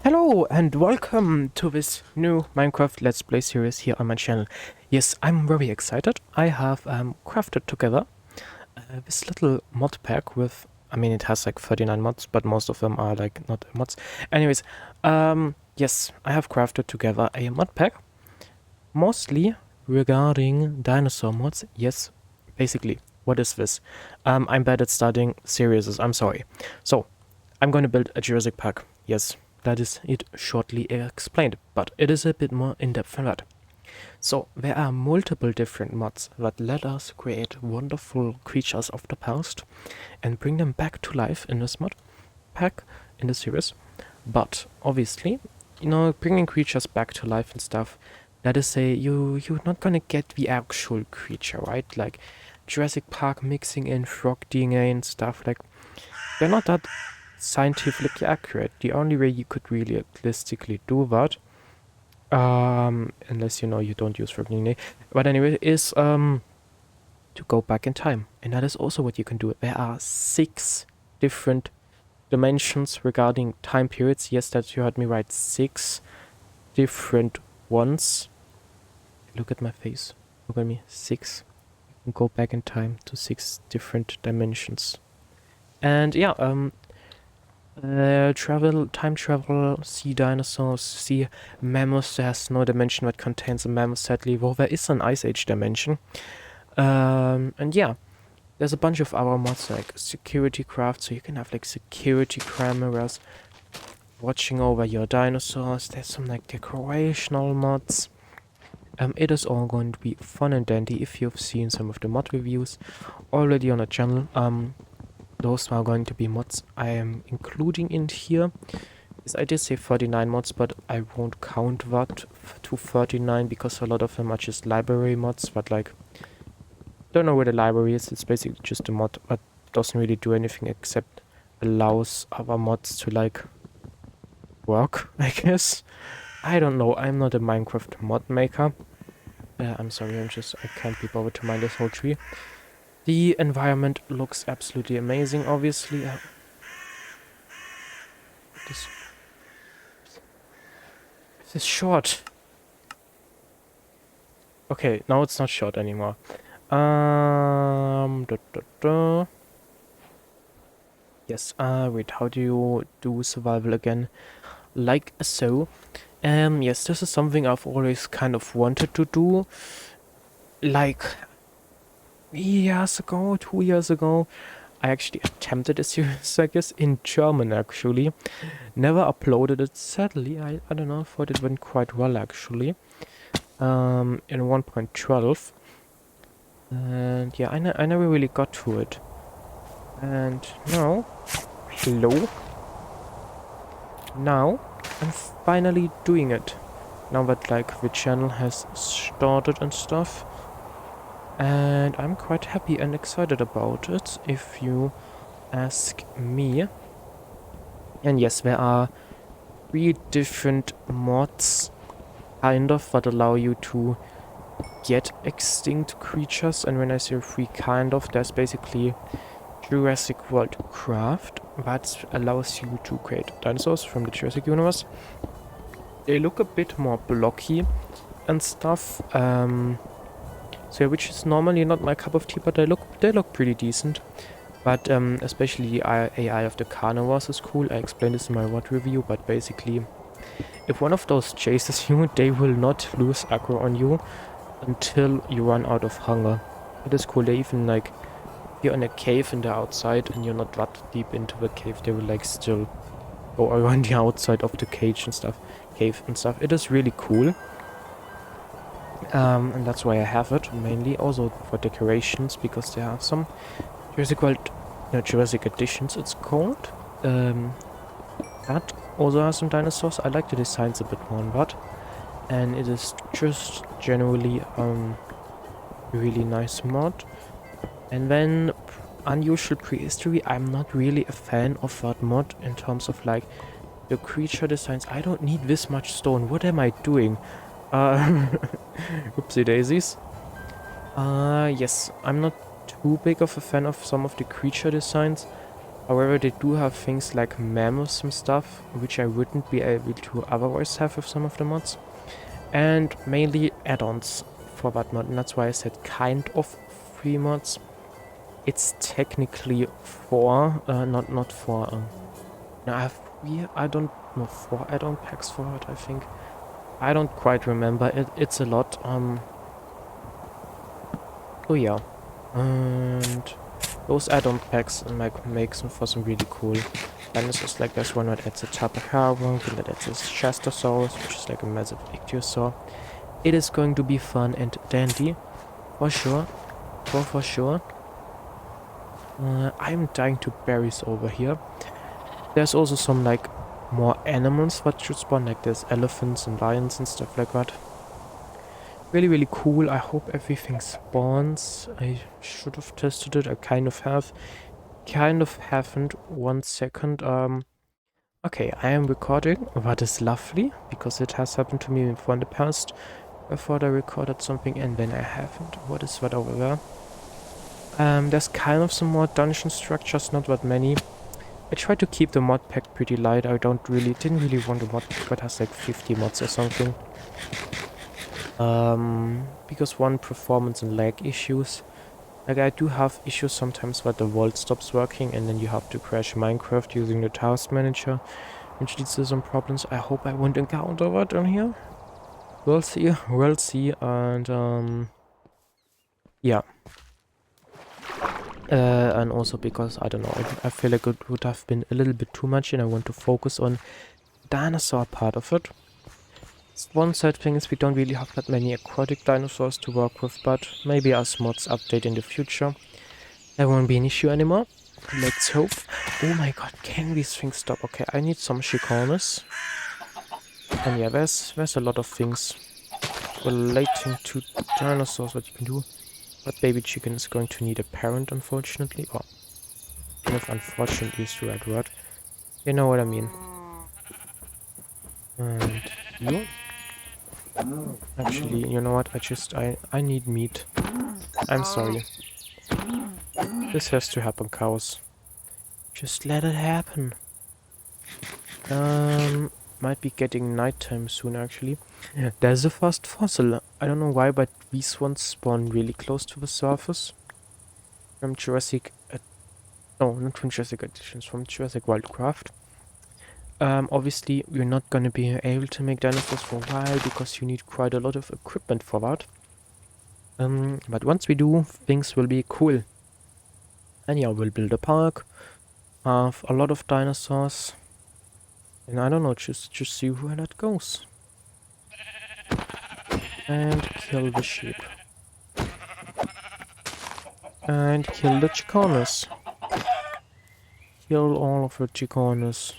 Hello and welcome to this new Minecraft Let's Play series here on my channel. Yes, I'm very excited. I have crafted together this little mod pack with, it has like 39 mods, but most of them are like not mods. Anyways, yes, I have crafted together a mod pack, mostly regarding dinosaur mods. Yes, basically, what is this? I'm bad at starting series, I'm sorry. So, I'm going to build a Jurassic Park. Yes, that is it shortly explained, but it is a bit more in-depth than that. So, there are multiple different mods that let us create wonderful creatures of the past and bring them back to life in this mod pack in the series. But obviously, bringing creatures back to life and stuff, that is you're not gonna get the actual creature, right? Like Jurassic Park mixing in frog DNA and stuff, like they're not that scientifically accurate. The only way you could really realistically do that, unless you don't use frog DNA, but anyway, is to go back in time, and that is also what you can do. There are 6 different dimensions regarding time periods. Yes, that you heard me right. 6 different ones. Look at my face. Look at me. 6. You can go back in time to 6 different dimensions. And yeah, time travel, see dinosaurs, see mammoths. There's no dimension that contains a mammoth, sadly, though there is an Ice Age dimension. And yeah, there's a bunch of other mods like security craft, so you can have like security cameras watching over your dinosaurs. There's some like decorational mods. It is all going to be fun and dandy. If you've seen some of the mod reviews already on the channel, those are going to be mods I am including in here. Yes, I did say 39 mods, but I won't count that to 39 because a lot of them are just library mods, but like, don't know where the library is. It's basically just a mod that doesn't really do anything except allows other mods to like work, I guess. I don't know, I'm not a Minecraft mod maker. I'm sorry, I can't be bothered to mine this whole tree. The environment looks absolutely amazing, obviously. This is short. Okay, now it's not short anymore. Yes, wait, how do you do survival again? Like so. Yes, this is something I've always kind of wanted to do. Like, years ago, 2 years ago, I actually attempted a series, I guess, in German, actually. Never uploaded it, sadly. I don't know, I thought it went quite well, actually. In 1.12. And yeah, I never really got to it. And now, hello. Now, I'm finally doing it. Now that like the channel has started and stuff. And I'm quite happy and excited about it, if you ask me. And yes, there are 3 different mods, kind of, that allow you to get extinct creatures. And when I say 3 kind of, there's basically Jurassic World Craft that allows you to create dinosaurs from the Jurassic universe. They look a bit more blocky and stuff, so yeah, which is normally not my cup of tea, but they look pretty decent. But especially the AI of the carnivores is cool. I explained this in my WOD review, but basically, if one of those chases you, they will not lose aggro on you until you run out of hunger. It is cool. They even like, if you're in a cave and they're outside and you're not that deep into the cave, they will like still go around the outside of the cave and stuff. It is really cool. And that's why I have it, mainly also for decorations, because there are some Jurassic World, Jurassic editions it's called. That also has some dinosaurs. I like the designs a bit more on that. And it is just generally really nice mod. And then Unusual Prehistory, I'm not really a fan of that mod in terms of like the creature designs. I don't need this much stone. What am I doing? Oopsie daisies. Yes, I'm not too big of a fan of some of the creature designs. However, they do have things like mammoths and stuff, which I wouldn't be able to otherwise have with some of the mods. And mainly add-ons for that mod, and that's why I said kind of 3 mods. It's technically 4, not 4. No, I have 3, I don't know, 4 add-on packs for it, I think. I don't quite remember, it's a lot. Oh yeah. And those add-on packs make some for some really cool dinosaurs. Like there's one that adds a Chupacabra, one that adds a Shastosaurus, which is like a massive ichthyosaur. It is going to be fun and dandy, for sure. For sure. I'm dying to berries over here. There's also some like more animals that should spawn, like there's elephants and lions and stuff like that. Really cool. I hope everything spawns. I should have tested it. I kind of have. Kind of haven't. 1 second. Okay, I am recording. That is lovely, because it has happened to me before in the past. I thought I recorded something and then I haven't. What is that over there? There's kind of some more dungeon structures, not that many. I tried to keep the mod pack pretty light. I didn't really want a mod pack that has like 50 mods or something. Because one, performance and lag issues. Like I do have issues sometimes where the vault stops working and then you have to crash Minecraft using the task manager, which leads to some problems. I hope I won't encounter that on here. We'll see, and yeah. And also because, I don't know, I feel like it would have been a little bit too much and I want to focus on the dinosaur part of it. One sad thing is we don't really have that many aquatic dinosaurs to work with, but maybe as mods update in the future, that won't be an issue anymore. Let's hope. Oh my god, can these things stop? Okay, I need some chicanas. And yeah, there's a lot of things relating to dinosaurs that you can do. But baby chicken is going to need a parent, unfortunately. Or, if unfortunately is the right word. You know what I mean. And you? Actually, you know what? I need meat. I'm sorry. This has to happen, cows. Just let it happen. Might be getting nighttime soon, actually. Yeah, there's a first fossil. I don't know why, but these ones spawn really close to the surface. From Jurassic... no, not from Jurassic Editions, from Jurassic Wildcraft. Obviously, we're not gonna be able to make dinosaurs for a while, because you need quite a lot of equipment for that. But once we do, things will be cool. And yeah, we'll build a park, have a lot of dinosaurs, and I don't know, just see where that goes. And kill the sheep. And kill the chicanas. Kill all of the chicanas.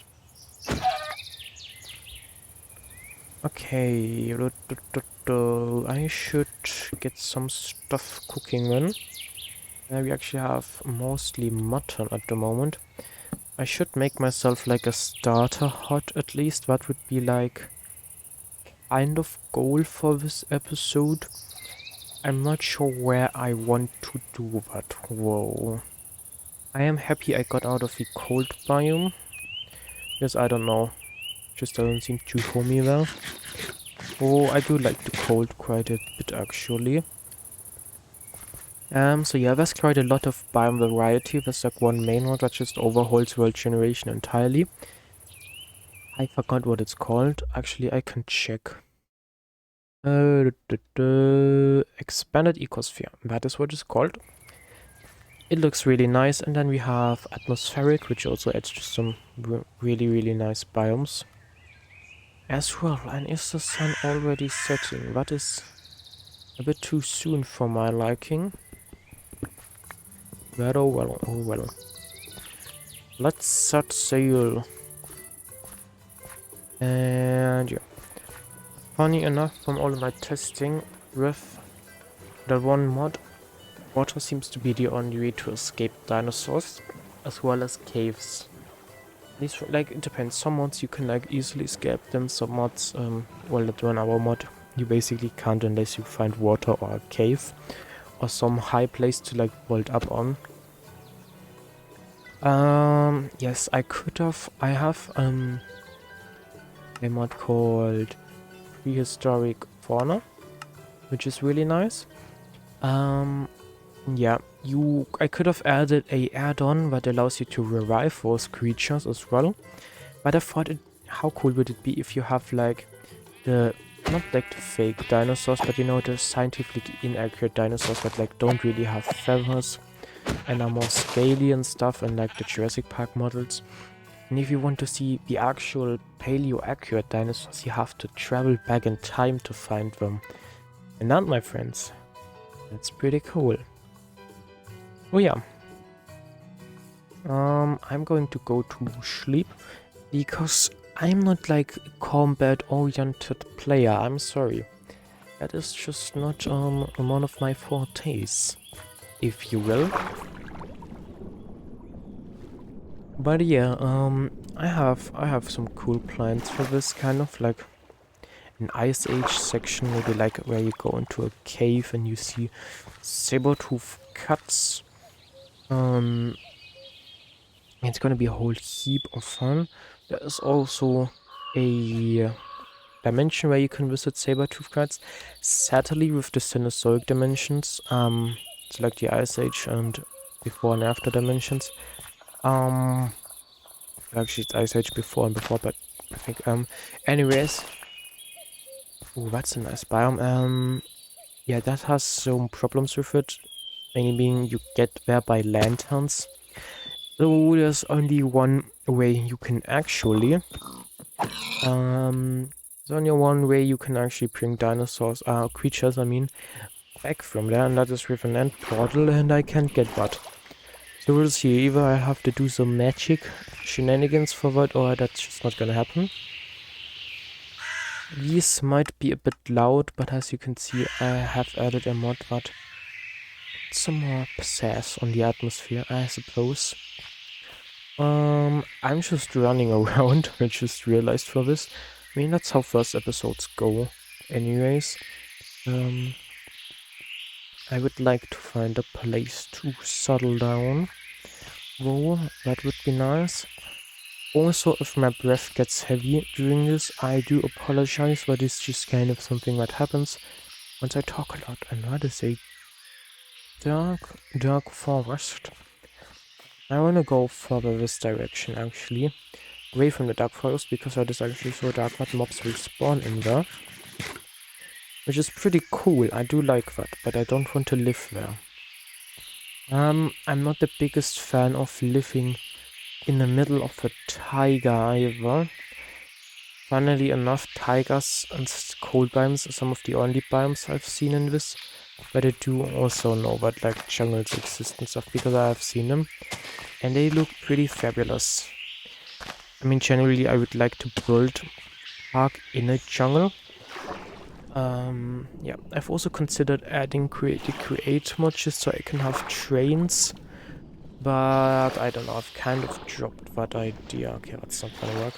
Okay, I should get some stuff cooking then. We actually have mostly mutton at the moment. I should make myself like a starter hut at least. That would be like kind of goal for this episode. I'm not sure where I want to do that. Whoa. I am happy I got out of the cold biome. Because I don't know. Just doesn't seem too homey there. Oh, I do like the cold quite a bit actually. So yeah, there's quite a lot of biome variety. There's like one main one that just overhauls world generation entirely. I forgot what it's called. Actually, I can check. Expanded ecosphere. That is what it's called. It looks really nice. And then we have atmospheric, which also adds to some really nice biomes as well. And is the sun already setting? That is a bit too soon for my liking. But oh well. Let's set sail. And yeah. Funny enough, from all of my testing with the one mod, water seems to be the only way to escape dinosaurs, as well as caves. These, like, it depends. Some mods you can like easily escape them. Some mods, well, that one our mod, you basically can't unless you find water or a cave or some high place to like vault up on. Yes, I could have. I have a mod called Prehistoric Fauna, which is really nice. Yeah, I could have added a add-on that allows you to revive those creatures as well. But I thought how cool would it be if you have like the, not like the fake dinosaurs, but you know, the scientifically inaccurate dinosaurs that like don't really have feathers and are more scaly and stuff, and like the Jurassic Park models. And if you want to see the actual paleo-accurate dinosaurs, you have to travel back in time to find them. And that, my friends, that's pretty cool. Oh yeah. I'm going to go to sleep because I'm not like a combat-oriented player. I'm sorry. That is just not one of my fortes, if you will. But yeah, I have some cool plans for this, kind of like an Ice Age section, maybe like where you go into a cave and you see saber-tooth cuts. It's gonna be a whole heap of fun. There is also a dimension where you can visit saber-tooth cuts, sadly with the Cenozoic dimensions. It's like the Ice Age and before and after dimensions. Actually it's Ice Age before and before, but I think anyways. Oh, that's a nice biome. Yeah, that has some problems with it. Mainly being you get there by lanterns. So there's only one way you can actually there's only one way you can actually bring dinosaurs, creatures I mean, back from there, and that is with an end portal, and I can't get that. So we'll see, either I have to do some magic shenanigans for that, or that's just not gonna happen. These might be a bit loud, but as you can see, I have added a mod that some more pizzazz on the atmosphere, I suppose. I'm just running around, I just realized for this. I mean, that's how first episodes go. Anyways, I would like to find a place to settle down. Whoa, that would be nice. Also, if my breath gets heavy during this, I do apologize, but it's just kind of something that happens once I talk a lot. And that is a dark forest. I wanna go further this direction, actually. Away from the dark forest, because that is actually so dark that mobs will spawn in there. Which is pretty cool, I do like that, but I don't want to live there. I'm not the biggest fan of living in the middle of a taiga either. Funnily enough, taigas and cold biomes are some of the only biomes I've seen in this. But I do also know that like jungles exist and stuff, because I have seen them. And they look pretty fabulous. I mean, generally I would like to build park in a jungle. Yeah, I've also considered adding create mod just so I can have trains, but I don't know, I've kind of dropped that idea. Okay, that's not gonna work.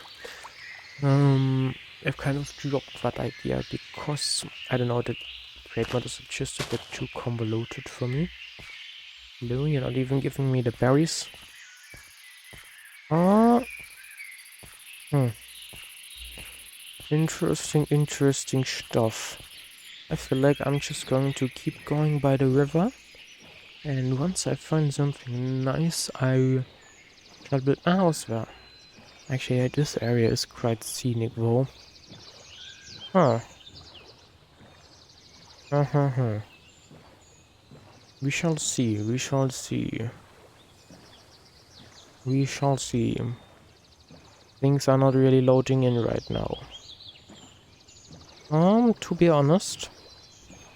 I've kind of dropped that idea because, I don't know, the create mod is just a bit too convoluted for me. No, you're not even giving me the berries. Interesting stuff. I feel like I'm just going to keep going by the river, and once I find something nice, I shall build a house there. Actually, this area is quite scenic though. Huh. We shall see, we shall see. We shall see. Things are not really loading in right now. To be honest,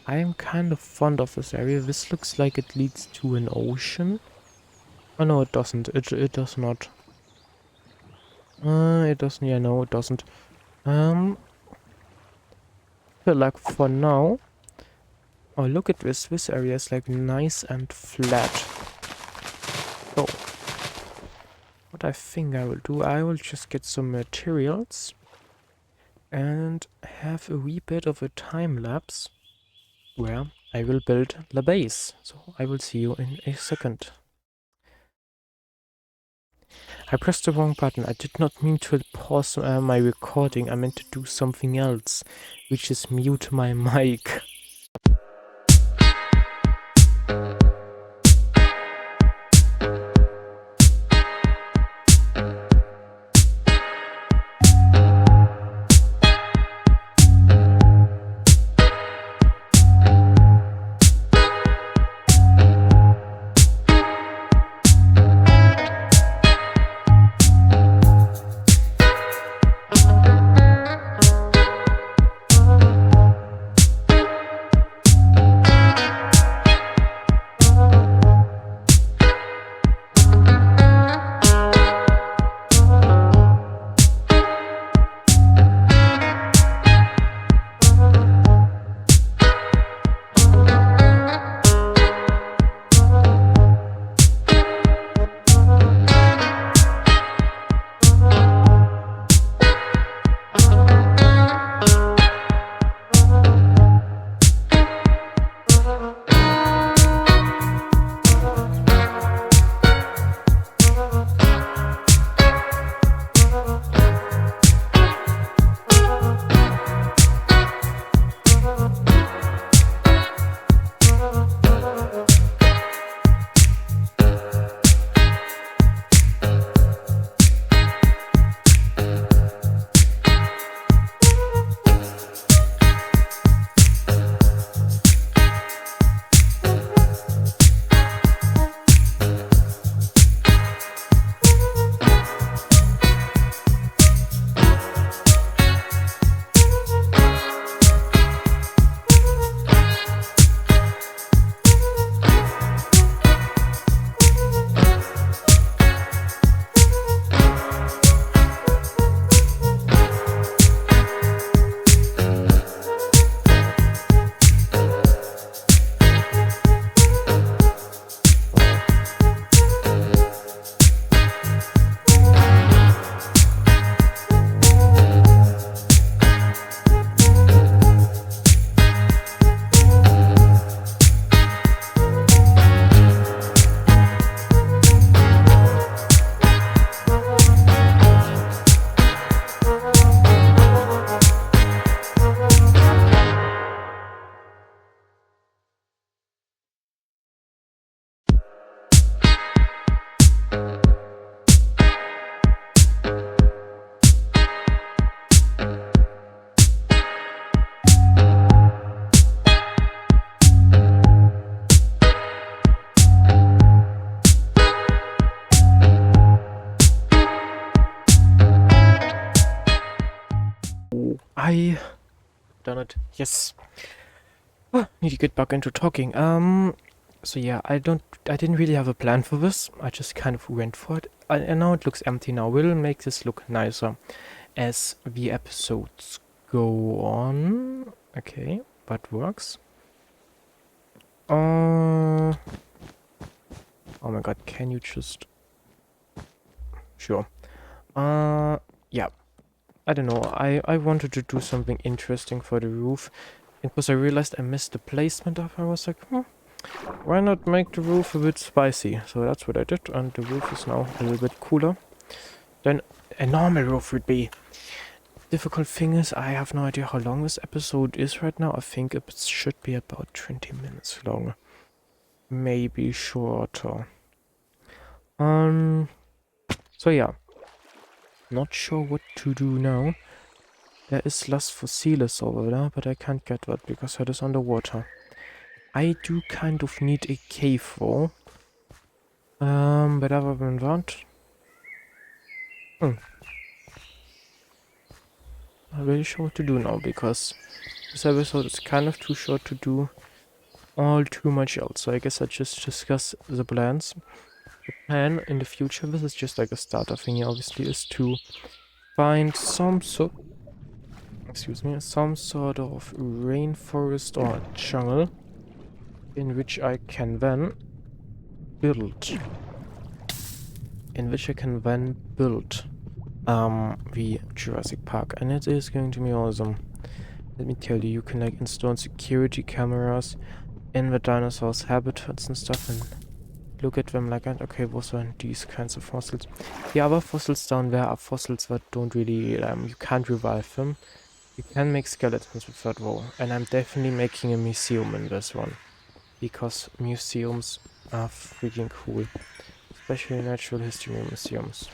I am kind of fond of this area. This looks like it leads to an ocean. Oh no, it doesn't. It does not. It doesn't. Yeah, no, it doesn't. Feel like for now. Oh, look at this. This area is like nice and flat. So, what I think I will do, I will just get some materials and have a wee bit of a time lapse where I will build the base. So I will see you in a second. I pressed the wrong button. I did not mean to pause my recording. I meant to do something else, which is mute my mic. I done it. Yes. Need to get back into talking. So yeah, I didn't really have a plan for this. I just kind of went for it. And now it looks empty now. We'll make this look nicer as the episodes go on. Okay, that works. Oh my god, can you just... Sure. Yeah. I don't know, I wanted to do something interesting for the roof. Because I realized I missed the placement of it. I was like, why not make the roof a bit spicy? So that's what I did, and the roof is now a little bit cooler than a normal roof would be. Difficult thing is, I have no idea how long this episode is right now. I think it should be about 20 minutes long. Maybe shorter. So yeah. Not sure what to do now. There is Las Fossiles over there, but I can't get that because it is underwater. I do kind of need a cave though. But other than that... I'm not really sure what to do now, because this episode is kind of too short to do all too much else. So I guess I just discuss the plans. The plan in the future, this is just like a starter thingy, obviously, is to find some sort of rainforest or jungle in which I can then build. The Jurassic Park, and it is going to be awesome. Let me tell you, you can like install security cameras in the dinosaurs' habitats and stuff, and look at them like, okay, those are these kinds of fossils. The other fossils down there are fossils that don't really, you can't revive them. You can make skeletons with that though, and I'm definitely making a museum in this one. Because museums are freaking cool. Especially natural history museums.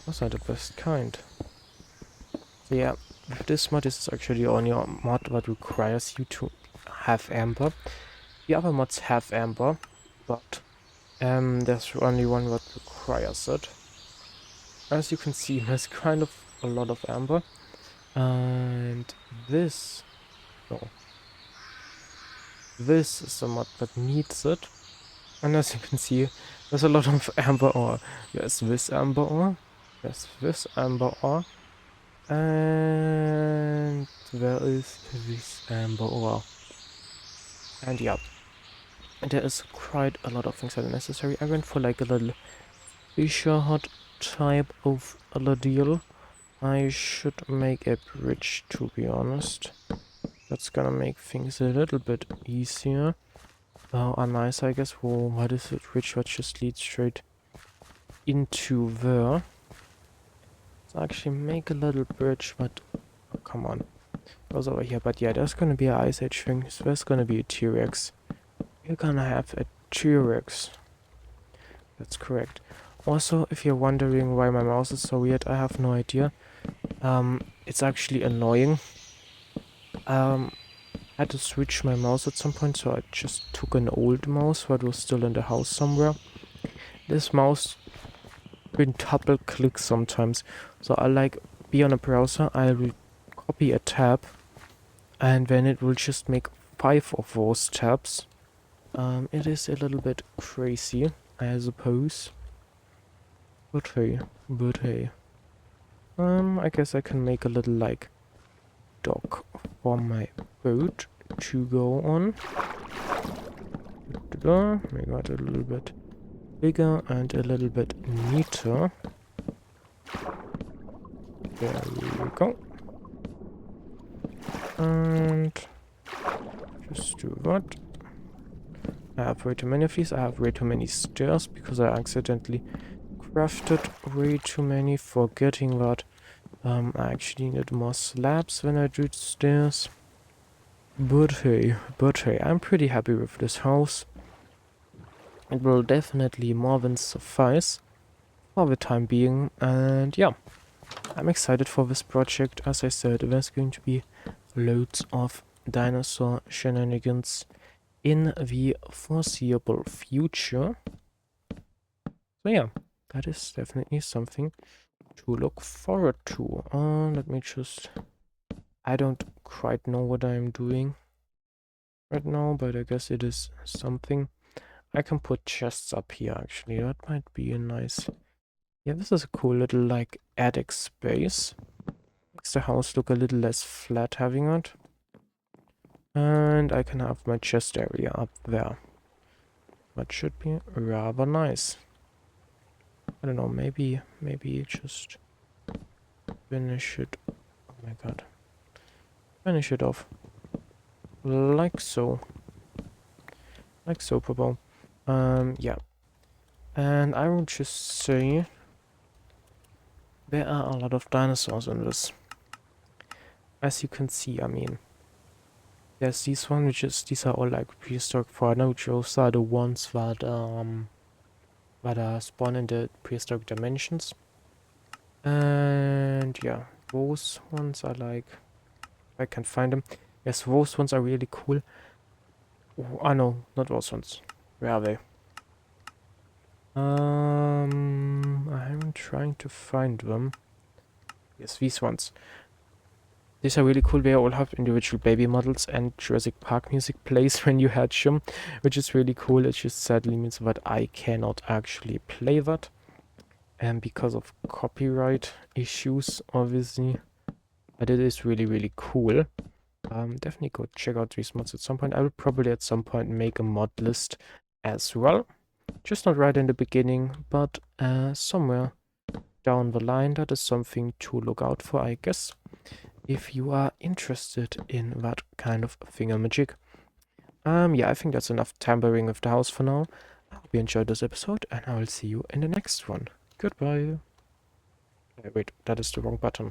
Those are the best kind. So yeah, with this mod, this is actually the only mod that requires you to have amber. The other mods have amber, but there's only one that requires it. As you can see, there's kind of a lot of amber. And this... no. This is the mod that needs it. And as you can see, there's a lot of amber ore. There's this amber ore. There's this amber ore. And there is this amber ore. And yeah, there is quite a lot of things that are necessary. I went for like a little fisher hut type of a little deal. I should make a bridge, to be honest. That's gonna make things a little bit easier. Nice, I guess. Whoa, what is it? Bridge that just leads straight into there. So actually make a little bridge, but oh, come on. Goes over here, but yeah, there's gonna be an Ice Age thing. So there's gonna be a T-Rex. You're gonna have a T-Rex. That's correct. Also, if you're wondering why my mouse is so weird, I have no idea. It's actually annoying. I had to switch my mouse at some point, so I just took an old mouse that was still in the house somewhere. This mouse will double click sometimes, so I like be on a browser, I will copy a tab, and then it will just make 5 of those tabs. It is a little bit crazy, I suppose. But hey, I guess I can make a little, like, dock for my boat to go on. We got a little bit bigger and a little bit neater. There we go. And just do that. I have way too many of these. I have way too many stairs because I accidentally crafted way too many, forgetting that I actually need more slabs when I do stairs. But hey, I'm pretty happy with this house. It will definitely more than suffice for the time being, and yeah, I'm excited for this project. As I said, there's going to be loads of dinosaur shenanigans in the foreseeable future. So yeah, that is definitely something to look forward to. Let me just... I don't quite know what I'm doing right now, but I guess it is something. I can put chests up here, actually. That might be a nice... yeah, this is a cool little, like, attic space. Makes the house look a little less flat having it. And I can have my chest area up there. That should be rather nice. I don't know, maybe just finish it. Oh my god. Finish it off. Like so. Like so, Papa. Yeah. And I will just say there are a lot of dinosaurs in this. As you can see, I mean. There's these one, these are all like prehistoric fauna, which those are the ones that spawn in the prehistoric dimensions. And yeah, those ones are like, I can find them. Yes, those ones are really cool. Oh, no, not those ones. Where are they? I'm trying to find them. Yes, these ones. These are really cool. They all have individual baby models, and Jurassic Park music plays when you hatch them, which is really cool. It just sadly means that I cannot actually play that. And because of copyright issues, obviously. But it is really, really cool. Definitely go check out these mods at some point. I will probably at some point make a mod list as well. Just not right in the beginning, but somewhere down the line. That is something to look out for, I guess, if you are interested in that kind of thingamajig. Yeah, I think that's enough tampering with the house for now. hope you enjoyed this episode, and I will see you in the next one. Goodbye. Wait, that is the wrong button.